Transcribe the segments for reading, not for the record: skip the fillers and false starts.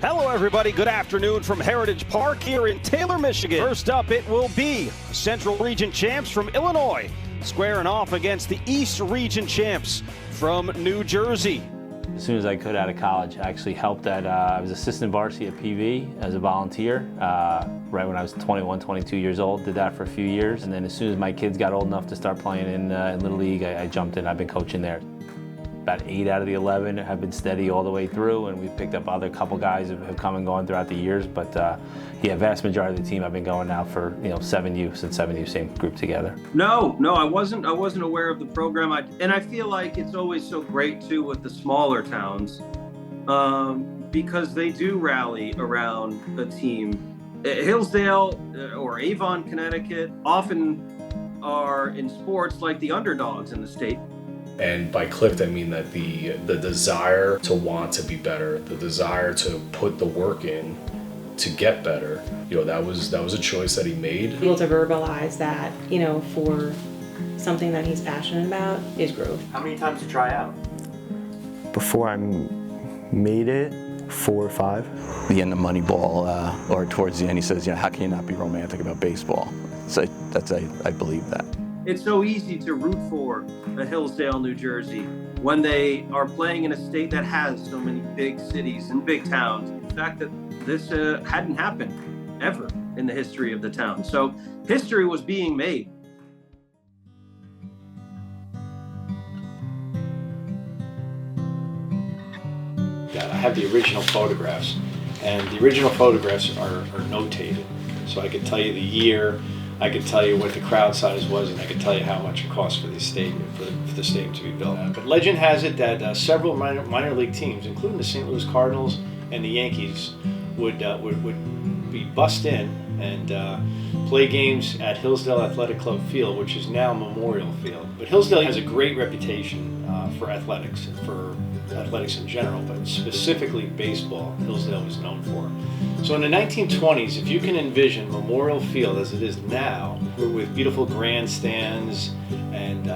Hello, everybody. Good afternoon from Heritage Park here in Taylor, Michigan. First up, it will be Central Region champs from Illinois squaring off against the East Region champs from New Jersey. As soon as I could out of college, I actually helped at, I was assistant varsity at PV as a volunteer right when I was 21, 22 years old. Did that for a few years. And then as soon as my kids got old enough to start playing in Little League, I jumped in. I've been coaching there. About 8 out of the 11 have been steady all the way through, and we've picked up other couple guys who have come and gone throughout the years. But yeah, vast majority of the team I've been going now for 7U, since 7U same group together. No, I wasn't aware of the program. And I feel like it's always so great too with the smaller towns because they do rally around a team. Hillsdale or Avon, Connecticut often are in sports like the underdogs in the state. And by clicked, I mean that the desire to want to be better, the desire to put the work in to get better, that was a choice that he made. Able to verbalize that, for something that he's passionate about is growth. How many times did you try out? Before I made it, 4 or 5. The end of Moneyball, or towards the end, he says, how can you not be romantic about baseball? So I believe that. It's so easy to root for Hillsdale, New Jersey, when they are playing in a state that has so many big cities and big towns. The fact that this hadn't happened ever in the history of the town. So history was being made. I have the original photographs, and the original photographs are notated. So I could tell you the year, I could tell you what the crowd size was, and I could tell you how much it cost for the stadium, for the stadium to be built. But legend has it that several minor league teams, including the St. Louis Cardinals and the Yankees, would be bussed in and play games at Hillsdale Athletic Club Field, which is now Memorial Field. But Hillsdale has a great reputation for athletics, for athletics in general, but specifically baseball, Hillsdale was known for. So in the 1920s, if you can envision Memorial Field as it is now, with beautiful grandstands and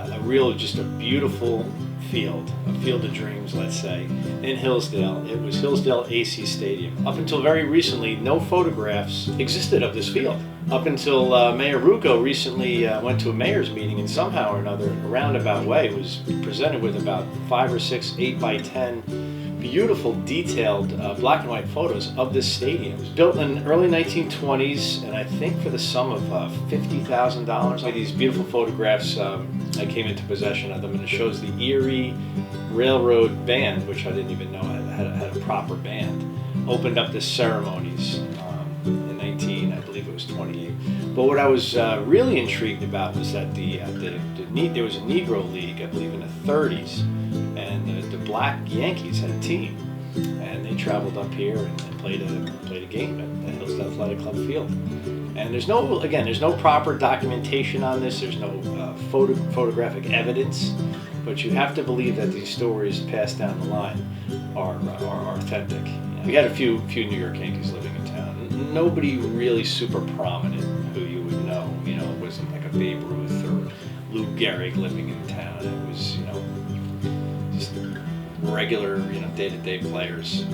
just a beautiful field, a field of dreams, let's say, in Hillsdale, it was Hillsdale AC Stadium. Up until very recently, no photographs existed of this field. Up until Mayor Rucco recently went to a mayor's meeting, and somehow or another, in a roundabout way, was presented with about 5 or 6 8x10 beautiful, detailed black and white photos of this stadium. It was built in the early 1920s, and I think for the sum of $50,000. These beautiful photographs, I came into possession of them, and it shows the Erie Railroad Band, which I didn't even know had a proper band, opened up the ceremonies in I believe it was 28. But what I was really intrigued about was that there was a Negro League, I believe in the 30s, and the Black Yankees had a team, and they traveled up here and played a game at Hillsdale Athletic Club Field. And there's no proper documentation on this. There's no photographic evidence, but you have to believe that these stories passed down the line are authentic. We had a few New York Yankees living in town. Nobody really super prominent who you would know. It wasn't like a Babe Ruth or Lou Gehrig living in town. It was, just regular, day-to-day players.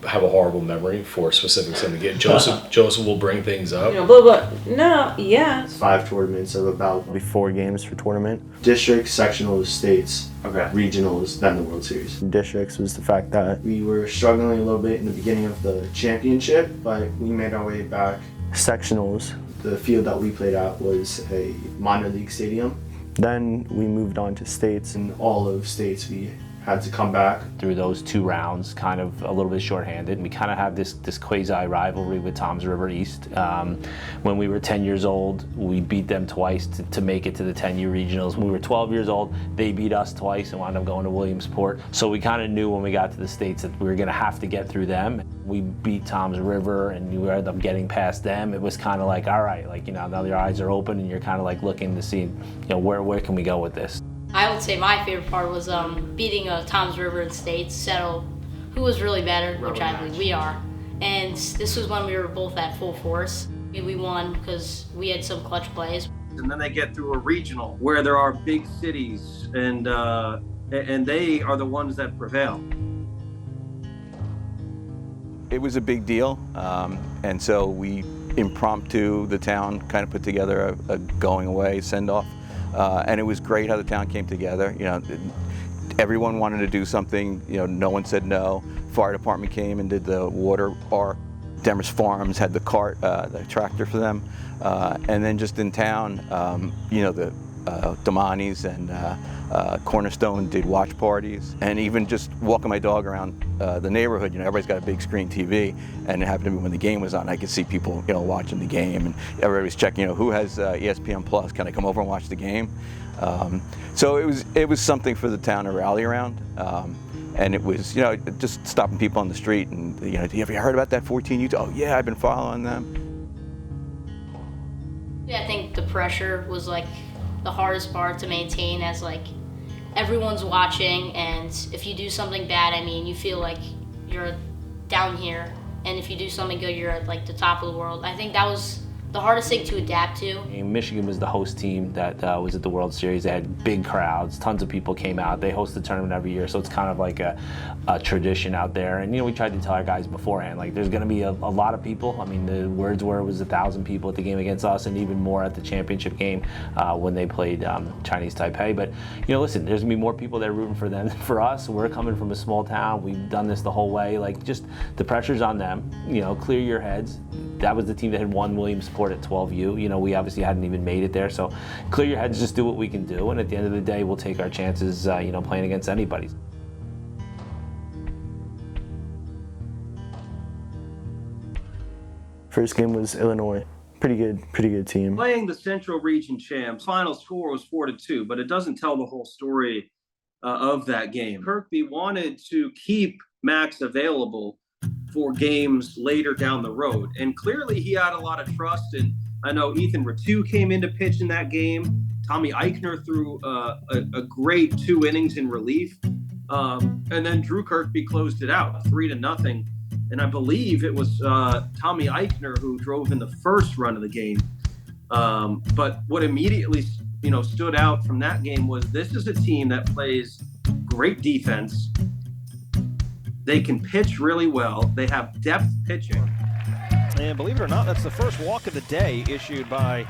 Have a horrible memory for specifics in the game. Joseph will bring things up. Blah, blah. No, yeah. 5 tournaments of about 4 games for tournament. Districts, sectionals, states, regionals, then the World Series. Districts was the fact that we were struggling a little bit in the beginning of the championship, but we made our way back. Sectionals, the field that we played at was a minor league stadium. Then we moved on to states. In all of states we had to come back. Through those 2 rounds, kind of a little bit shorthanded. And we kind of have this quasi rivalry with Toms River East. When we were 10 years old, we beat them twice to make it to the 10U regionals. When we were 12 years old, they beat us twice and wound up going to Williamsport. So we kind of knew when we got to the States that we were going to have to get through them. We beat Toms River and we ended up getting past them. It was kind of like, all right, like, you know, now your eyes are open and you're kind of like looking to see, you know, where can we go with this? I would say my favorite part was beating Toms River in States, settle who was really better, which I believe we are. And this was when we were both at full force. We won because we had some clutch plays. And then they get through a regional where there are big cities, and they are the ones that prevail. It was a big deal, and so we impromptu, the town kind of put together a going away send-off. And it was great how the town came together. You know, everyone wanted to do something. You know, no one said no. Fire department came and did the water arc. Demers Farms had the cart, the tractor for them. And then just in town, you know, the Damanis and Cornerstone did watch parties. And even just walking my dog around the neighborhood, you know, everybody's got a big screen TV, and it happened to be when the game was on, I could see people, you know, watching the game, and everybody was checking, you know, who has ESPN Plus, can I come over and watch the game? So it was something for the town to rally around. And it was, you know, just stopping people on the street and, you know, have you heard about that 14U? Oh yeah, I've been following them. Yeah, I think the pressure was like the hardest part to maintain, as like everyone's watching, and if you do something bad, I mean, you feel like you're down here, and if you do something good, you're at like the top of the world. I think that was the hardest thing to adapt to. Michigan was the host team that was at the World Series. They had big crowds, tons of people came out. They host the tournament every year, so it's kind of like a tradition out there. And, you know, we tried to tell our guys beforehand, like, there's going to be a lot of people. I mean, the words were it was 1,000 people at the game against us, and even more at the championship game when they played Chinese Taipei. But, you know, listen, there's going to be more people that are rooting for them than for us. We're coming from a small town. We've done this the whole way. Like, just the pressure's on them. You know, clear your heads. That was the team that had won Williamsport at 12U. You know, we obviously hadn't even made it there. So clear your heads, just do what we can do. And at the end of the day, we'll take our chances, you know, playing against anybody. First game was Illinois. Pretty good team. Playing the Central Region champs, final score was 4-2, but it doesn't tell the whole story of that game. Kirkby wanted to keep Max available for games later down the road. And clearly he had a lot of trust. And I know Ethan Ratu came into pitch in that game. Tommy Eichner threw a great 2 innings in relief. And then Drew Kirkby closed it out 3-0. And I believe it was Tommy Eichner who drove in the first run of the game. But what immediately, you know, stood out from that game was this is a team that plays great defense. They can pitch really well. They have depth pitching. And believe it or not, that's the first walk of the day issued by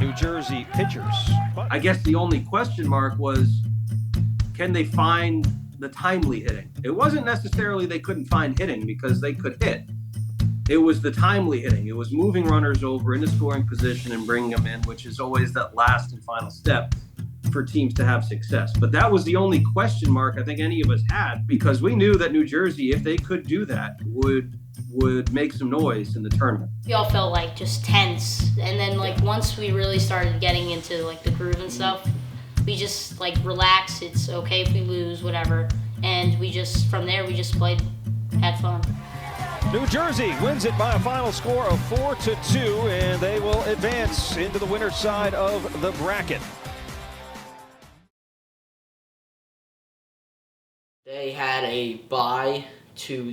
New Jersey pitchers. But I guess the only question mark was, can they find the timely hitting? It wasn't necessarily they couldn't find hitting, because they could hit. It was the timely hitting. It was moving runners over into scoring position and bringing them in, which is always that last and final step for teams to have success. But that was the only question mark I think any of us had, because we knew that New Jersey, if they could do that, would make some noise in the tournament. We all felt like just tense, and then like once we really started getting into like the groove and stuff, we just like relax. It's okay if we lose, whatever, and we just from there we just played, had fun. New Jersey wins it by a final score of 4-2, and they will advance into the winner's side of the bracket. They had a bye to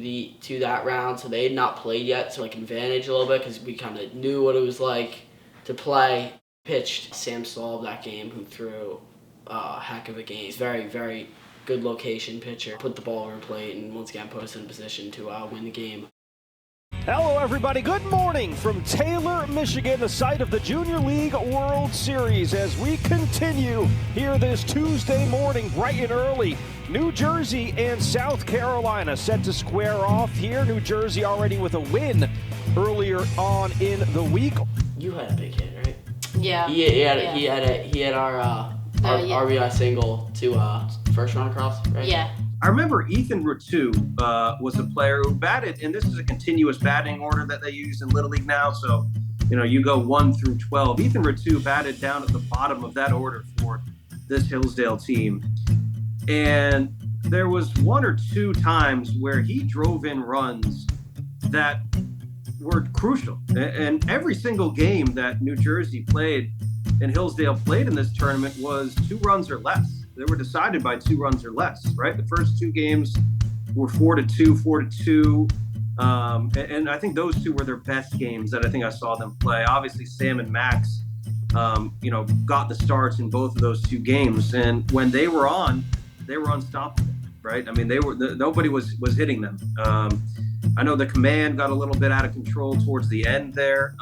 that round, so they had not played yet, so like advantage a little bit because we kind of knew what it was like to play. Pitched Sam Stahl that game, who threw a heck of a game. He's very, very good location pitcher. Put the ball over plate and once again put us in a position to win the game. Hello, everybody. Good morning from Taylor, Michigan, the site of the Junior League World Series, as we continue here this Tuesday morning, bright and early. New Jersey and South Carolina set to square off here. New Jersey already with a win earlier on in the week. You had a big hit, right? Yeah. He had our RBI single first round cross, right? Yeah. I remember Ethan Ratu was a player who batted, and this is a continuous batting order that they use in Little League now. So, you go 1 through 12. Ethan Ratu batted down at the bottom of that order for this Hillsdale team. And there was 1 or 2 times where he drove in runs that were crucial. And every single game that New Jersey played and Hillsdale played in this tournament was 2 runs or less. They were decided by 2 runs or less, right? The first 2 games were 4-2, 4-2. And I think those 2 were their best games that I think I saw them play. Obviously, Sam and Max, got the starts in both of those 2 games. And when they were on, they were unstoppable, right? I mean, nobody was hitting them. I know the command got a little bit out of control towards the end there.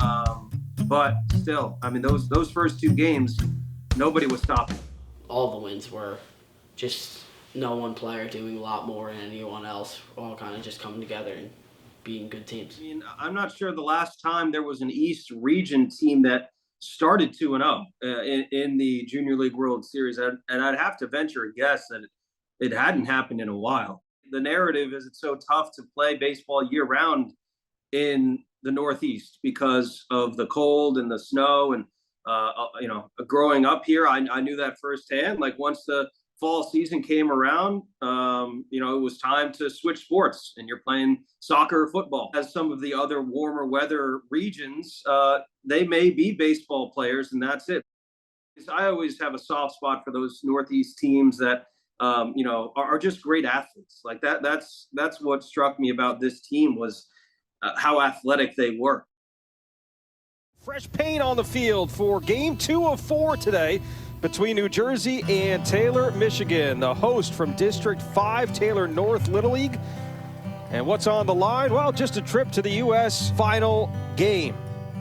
But still, I mean, those first 2 games, nobody was stopping. All the wins were just no one player doing a lot more than anyone else, all kind of just coming together and being good teams. I mean, I'm not sure the last time there was an East Region team that started 2-0 in the Junior League World Series, and I'd have to venture a guess that it hadn't happened in a while. The narrative is it's so tough to play baseball year-round in the Northeast because of the cold and the snow. And growing up here, I knew that firsthand. Like once the fall season came around, it was time to switch sports and you're playing soccer or football. As some of the other warmer weather regions, they may be baseball players and that's it. I always have a soft spot for those Northeast teams that, are just great athletes. Like that's what struck me about this team was how athletic they were. Fresh paint on the field for game 2 of 4 today between New Jersey and Taylor, Michigan. The host from District 5, Taylor North Little League. And what's on the line? Well, just a trip to the U.S. final game.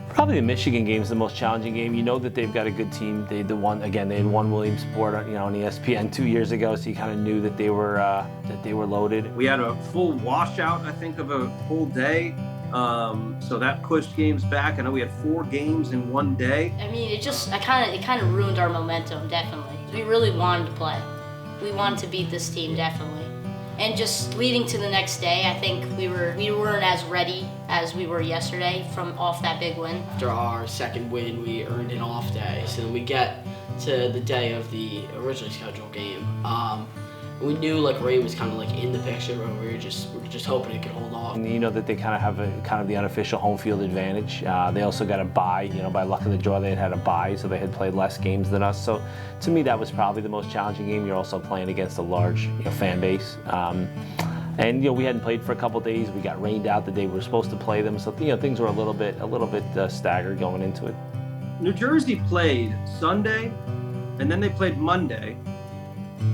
Probably the Michigan game is the most challenging game. You know that they've got a good team. They had won Williamsport, on ESPN 2 years ago, so you kind of knew that they were loaded. We had a full washout, I think, of a whole day. So that pushed games back. I know we had 4 games in one day. I mean, it kind of ruined our momentum, definitely. We really wanted to play. We wanted to beat this team, definitely. And just leading to the next day, I think we weren't as ready as we were yesterday from off that big win. After our second win, we earned an off day. So then we get to the day of the originally scheduled game. We knew Ray was kind of in the picture, but we were just hoping it could hold off. And you know that they kind of have the unofficial home field advantage. They also got a bye. By luck of the draw, they had a bye, so they had played less games than us. So to me, that was probably the most challenging game. You're also playing against a large fan base. And we hadn't played for a couple days. We got rained out the day we were supposed to play them. So things were a little bit staggered going into it. New Jersey played Sunday, and then they played Monday.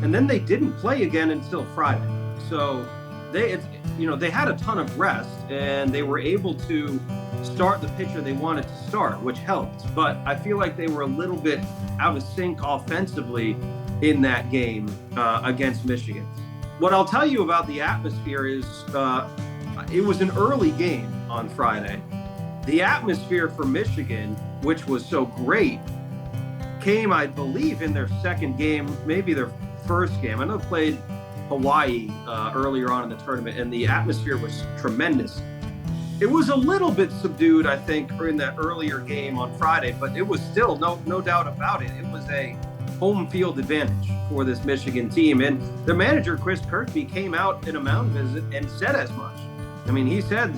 And then they didn't play again until Friday. So they had a ton of rest and they were able to start the pitcher they wanted to start, which helped. But I feel like they were a little bit out of sync offensively in that game against Michigan. What I'll tell you about the atmosphere is it was an early game on Friday. The atmosphere for Michigan, which was so great, came, I believe, in their second game, maybe their first game. I know they played Hawaii earlier on in the tournament, and the atmosphere was tremendous. It was a little bit subdued, I think, in that earlier game on Friday, but it was still no doubt about it. It was a home field advantage for this Michigan team, and their manager, Chris Kirkby, came out in a mound visit and said as much. I mean, he said,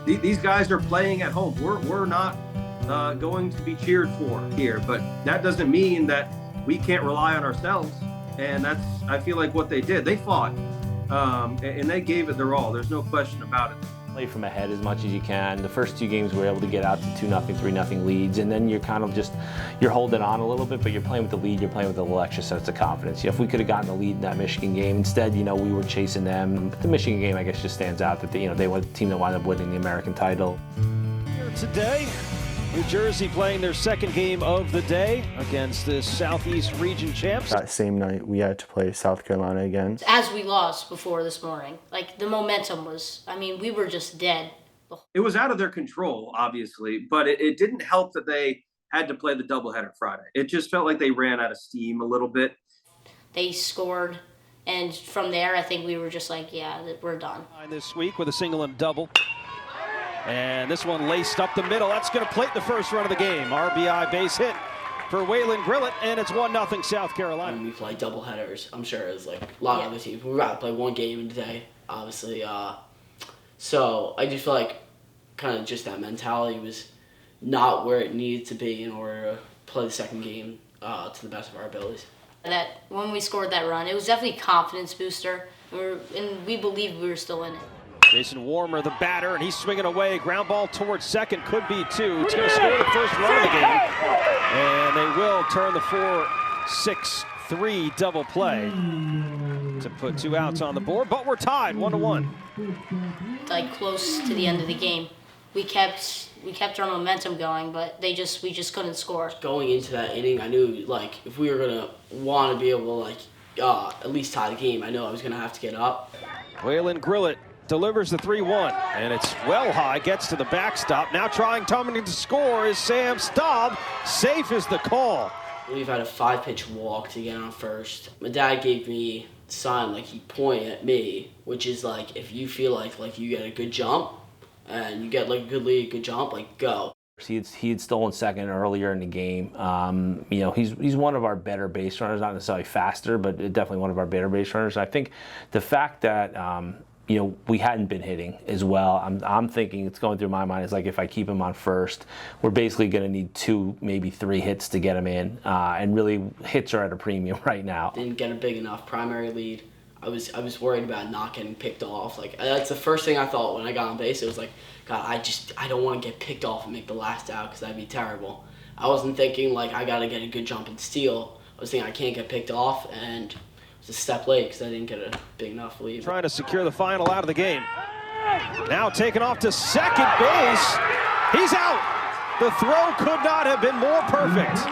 these guys are playing at home. We're not going to be cheered for here, but that doesn't mean that we can't rely on ourselves. And that's, I feel like, what they did. They fought, and they gave it their all. There's no question about it. Play from ahead as much as you can. The first 2 games we were able to get out to 2-0, 3-0 leads, and then you're kind of you're holding on a little bit, but you're playing with the lead, you're playing with a little extra sense of confidence. If we could have gotten the lead in that Michigan game, instead, we were chasing them. But the Michigan game, I guess, just stands out that they were the team that wound up winning the American title. Here today, New Jersey playing their second game of the day against the Southeast Region champs. That same night, we had to play South Carolina again. As we lost before this morning, the momentum was, we were just dead. It was out of their control, obviously, but it didn't help that they had to play the doubleheader Friday. It just felt like they ran out of steam a little bit. They scored And from there, I think we were just like, yeah, we're done. This week with a single and double. And this one laced up the middle. That's going to plate the first run of the game. RBI base hit for Waylon Grillett, and it's 1-0 South Carolina. When we play doubleheaders, I'm sure it's like a lot of other teams. We'd rather play one game in a day, obviously. So I just feel like kind of just that mentality was not where it needed to be in order to play the second game to the best of our abilities. That when we scored that run, it was definitely a confidence booster, and we believed we were still in it. Jason Warmer, the batter, and he's swinging away. Ground ball towards second, could be two. It's going to score the first run of the game, and they will turn the 4-6-3 double play to put 2 outs on the board, but we're tied 1-1. Like close to the end of the game, we kept our momentum going, but we just couldn't score. Going into that inning, I knew like if we were gonna want to be able to at least tie the game, I know I was gonna have to get up. Waylon Grillett delivers the 3-1, and it's well high, gets to the backstop. Now trying to score is Sam Staub. Safe is the call. We've had a 5-pitch walk to get on first. My dad gave me a sign, like he pointed at me, which is like if you feel like you get a good jump and you get like a good lead, good jump, like go. He had stolen second earlier in the game. He's one of our better base runners, not necessarily faster, but definitely one of our better base runners. I think the fact that we hadn't been hitting as well. I'm thinking, it's going through my mind, is like if I keep him on first, we're basically going to need 2, maybe 3 hits to get him in, and really hits are at a premium right now. Didn't get a big enough primary lead. I was worried about not getting picked off. Like that's the first thing I thought when I got on base. It was like, God, I don't want to get picked off and make the last out because that'd be terrible. I wasn't thinking like I got to get a good jump and steal. I was thinking I can't get picked off, and it was a step late because I didn't get a big enough lead. Trying to secure the final out of the game. Now taken off to second base. He's out. The throw could not have been more perfect.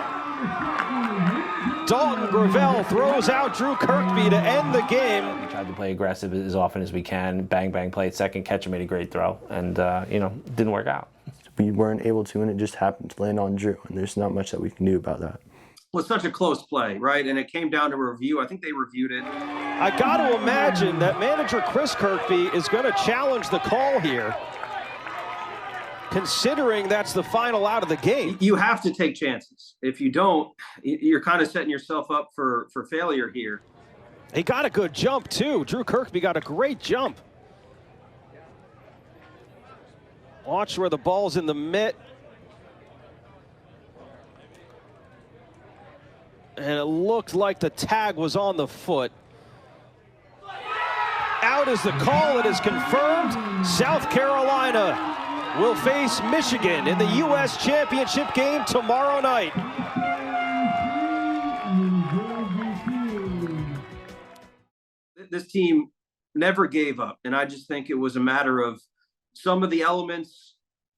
Dalton Gravel throws out Drew Kirkby to end the game. We tried to play aggressive as often as we can. Bang, bang, play at second. Catcher made a great throw, and didn't work out. We weren't able to, and it just happened to land on Drew, and there's not much that we can do about that. Well, it's such a close play, right? And it came down to review. I think they reviewed it. I got to imagine that manager Chris Kirkby is going to challenge the call here, considering that's the final out of the game. You have to take chances. If you don't, you're kind of setting yourself up for failure here. He got a good jump, too. Drew Kirkby got a great jump. Watch where the ball's in the mitt. And it looked like the tag was on the foot. Out is the call. It is confirmed. South Carolina will face Michigan in the U.S. Championship game tomorrow night. This team never gave up, and I just think it was a matter of some of the elements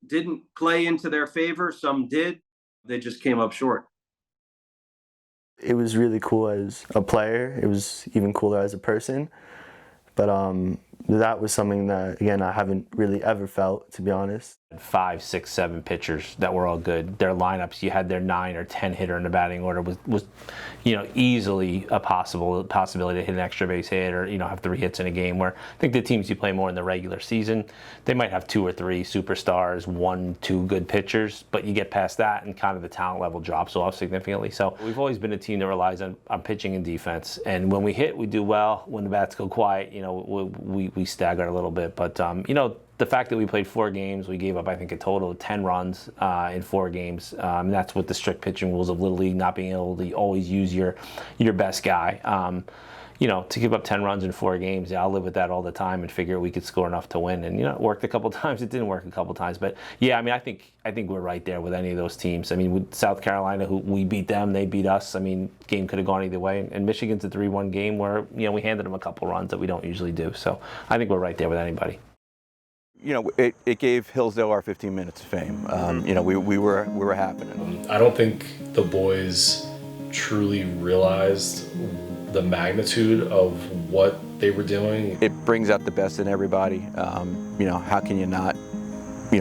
didn't play into their favor, some did. They just came up short. It was really cool as a player. It was even cooler as a person. But that was something that, again, I haven't really ever felt, to be honest. 5, 6, 7 pitchers that were all good. Their lineups, you had their 9 or 10 hitter in the batting order was easily a possibility to hit an extra base hit or, have 3 hits in a game, where I think the teams you play more in the regular season, they might have 2 or 3 superstars, 1, 2 good pitchers, but you get past that and kind of the talent level drops off significantly. So we've always been a team that relies on pitching and defense. And when we hit, we do well. When the bats go quiet, we stagger a little bit. But, the fact that we played 4 games, we gave up, I think, a total of 10 runs in 4 games. And that's with the strict pitching rules of Little League, not being able to always use your best guy. To give up 10 runs in 4 games, I'll live with that all the time and figure we could score enough to win. And, it worked a couple times. It didn't work a couple times. But, yeah, I think we're right there with any of those teams. With South Carolina, who we beat them, they beat us. Game could have gone either way. And Michigan's a 3-1 game where, we handed them a couple runs that we don't usually do. So I think we're right there with anybody. It gave Hillsdale our 15 minutes of fame. We were happening. I don't think the boys truly realized the magnitude of what they were doing. It brings out the best in everybody. How can you not,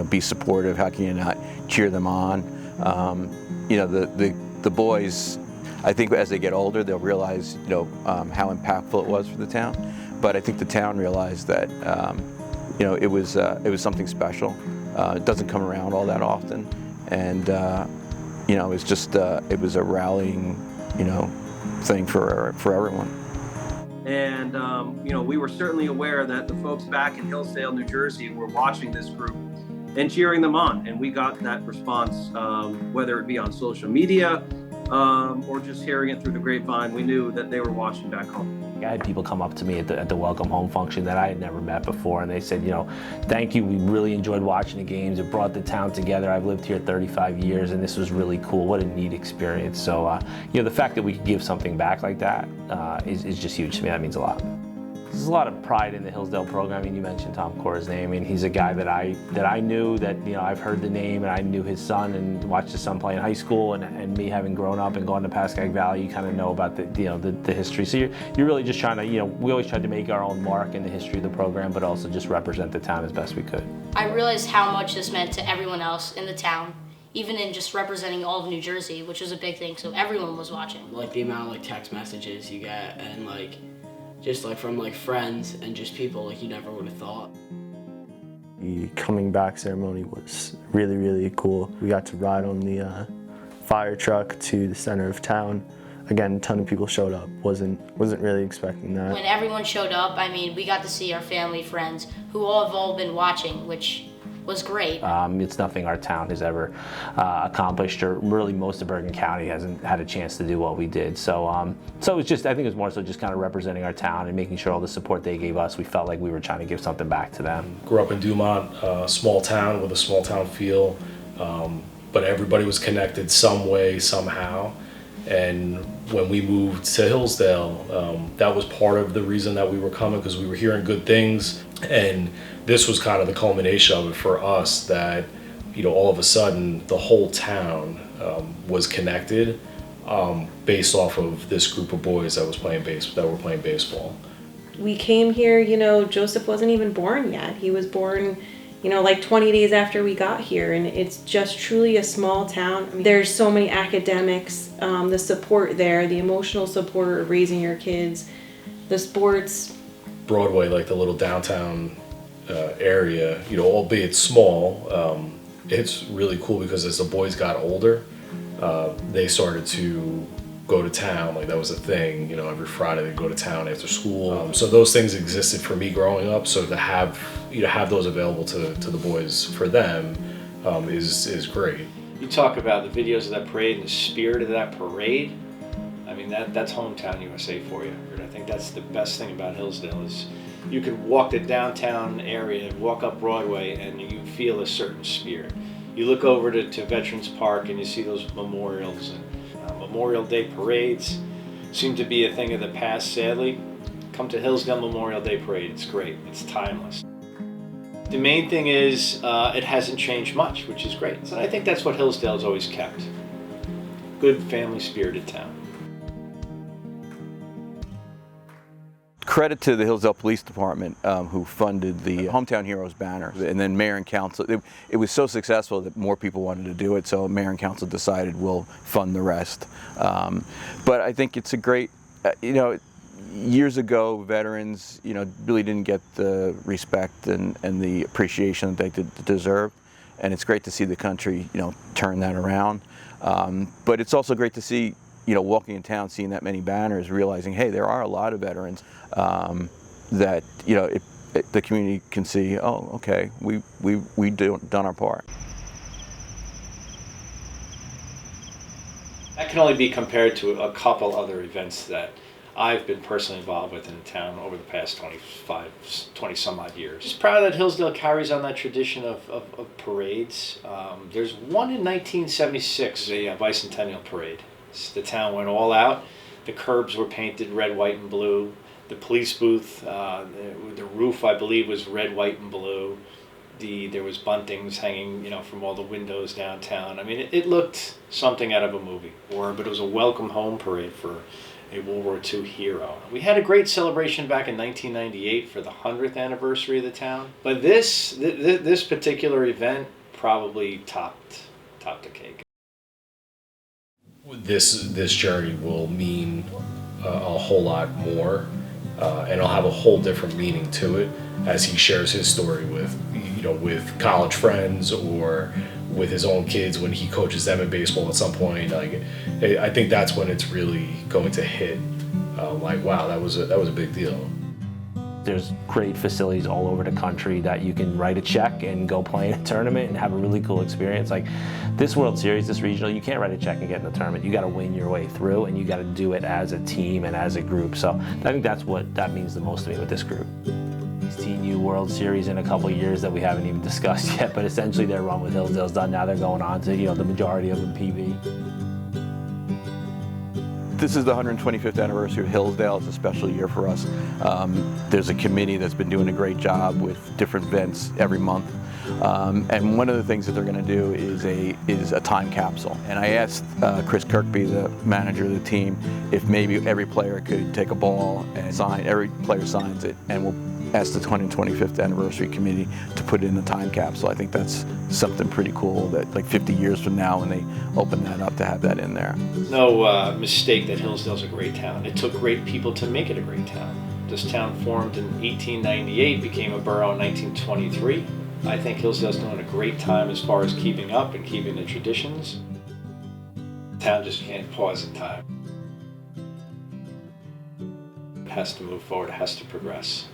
be supportive? How can you not cheer them on? The boys, I think as they get older, they'll realize, how impactful it was for the town. But I think the town realized that, it was something special. It doesn't come around all that often, and it's just it was a rallying, thing for everyone. And we were certainly aware that the folks back in Hillsdale, New Jersey, were watching this group and cheering them on, and we got that response, whether it be on social media or just hearing it through the grapevine. We knew that they were watching back home. I had people come up to me at the welcome home function that I had never met before, and they said, thank you, we really enjoyed watching the games. It brought the town together. I've lived here 35 years, and this was really cool. What a neat experience. So, the fact that we could give something back like that is just huge to me. That means a lot. There's a lot of pride in the Hillsdale program. I mean, you mentioned Tom Cora's name. I mean, he's a guy that I knew, that I've heard the name, and I knew his son and watched his son play in high school, and me having grown up and gone to Pascagoula Valley, you kind of know about the history. So you're really just trying to, we always tried to make our own mark in the history of the program, but also just represent the town as best we could. I realized how much this meant to everyone else in the town, even in just representing all of New Jersey, which was a big thing. So everyone was watching. Like the amount of text messages you get, and just from friends and just people you never would have thought. The coming back ceremony was really, really cool. We got to ride on the fire truck to the center of town. Again, a ton of people showed up. Wasn't really expecting that. When everyone showed up, we got to see our family, friends, who have all been watching, which was great. It's nothing our town has ever accomplished, or really most of Bergen County hasn't had a chance to do what we did. So it was just, I think it was more so just kind of representing our town and making sure all the support they gave us, we felt like we were trying to give something back to them. Grew up in Dumont, small town with a small town feel, but everybody was connected some way, somehow. And when we moved to Hillsdale, that was part of the reason that we were coming, because we were hearing good things. And this was kind of the culmination of it for us, that, all of a sudden the whole town was connected based off of this group of boys that were playing baseball. We came here, Joseph wasn't even born yet. He was born 20 days after we got here, and it's just truly a small town. There's so many academics, the support there, the emotional support of raising your kids, the sports. Broadway, the little downtown area, albeit small, it's really cool because as the boys got older, they started to go to town. That was a thing, every Friday they'd go to town after school. So those things existed for me growing up. So to have those available to the boys for them is great. You talk about the videos of that parade and the spirit of that parade. That's hometown USA for you. And I think that's the best thing about Hillsdale is you can walk the downtown area, walk up Broadway, and you feel a certain spirit. You look over to Veterans Park and you see those memorials, and Memorial Day parades seem to be a thing of the past, sadly. Come to Hillsdale Memorial Day Parade, it's great, it's timeless. The main thing is it hasn't changed much, which is great. So I think that's what Hillsdale's always kept. Good family-spirited town. Credit to the Hillsdale Police Department who funded the Hometown Heroes banner, and then Mayor and Council. It was so successful that more people wanted to do it, so Mayor and Council decided we'll fund the rest. But I think it's a great, years ago veterans, really didn't get the respect and the appreciation that they deserve, and it's great to see the country, turn that around. But it's also great to see, walking in town, seeing that many banners, realizing, hey, there are a lot of veterans that, the community can see, oh, okay, we've done our part. That can only be compared to a couple other events that I've been personally involved with in the town over the past 20 some odd years. Just proud that Hillsdale carries on that tradition of parades. There's one in 1976, a bicentennial parade. The town went all out. The curbs were painted red, white, and blue. The police booth, the roof, I believe, was red, white, and blue. There was buntings hanging, from all the windows downtown. It looked something out of a movie. But it was a welcome home parade for a World War II hero. We had a great celebration back in 1998 for the 100th anniversary of the town. But this particular event probably topped the cake. This journey will mean a whole lot more, and it'll have a whole different meaning to it as he shares his story with with college friends or with his own kids when he coaches them in baseball at some point. Like, I think that's when it's really going to hit. Like, wow, that was a big deal. There's great facilities all over the country that you can write a check and go play in a tournament and have a really cool experience. Like this World Series, this regional, you can't write a check and get in the tournament. You got to win your way through, and you got to do it as a team and as a group. So I think that's what that means the most to me with this group. 16U World Series in a couple of years that we haven't even discussed yet, but essentially their run with Hillsdale's done. Now they're going on to the majority of them PV. This is the 125th anniversary of Hillsdale. It's a special year for us. There's a committee that's been doing a great job with different events every month. And one of the things that they're going to do is a time capsule. And I asked Chris Kirkby, the manager of the team, if maybe every player could take a ball and every player signs it, and we'll ask the 125th anniversary committee to put it in the time capsule. I think that's something pretty cool that like 50 years from now when they open that up to have that in there. No mistake that Hillsdale's a great town. It took great people to make it a great town. This town formed in 1898, became a borough in 1923. I think Hillsdale's doing a great time as far as keeping up and keeping the traditions. The town just can't pause in time. It has to move forward, it has to progress.